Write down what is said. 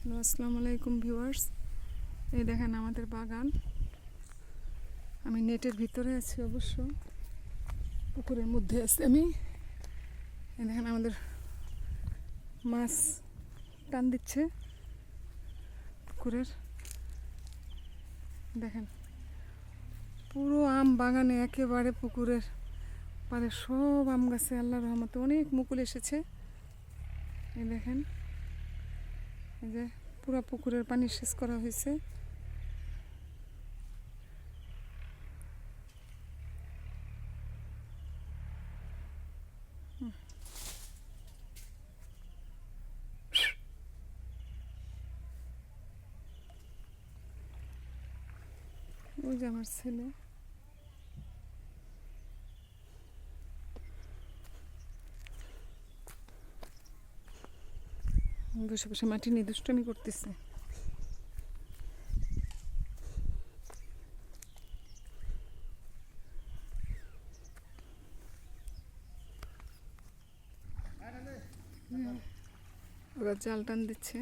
Hello, আসসালামু আলাইকুম viewers. এই দেখেন আমাদের বাগান। আমি নেটের ভিতরে আছি, অবশ্য পুকুরের মধ্যে আছি আমি। এই দেখেন আমাদের মাছ টান দিচ্ছে পুকুরের। দেখেন পুরো আম বাগানে একেবারে পুকুরের পারে সব আম গাছে আল্লাহর রহমতে অনেক মুকুল এসেছে। এই দেখেন, এই যে পুরো পুকুরের পানি সেচ করা হয়েছে। ওই যে আমার ছেলে বসে বসে মাটি নিয়ে দুষ্টুমি করতেছে। ওরা জাল টান দিচ্ছে।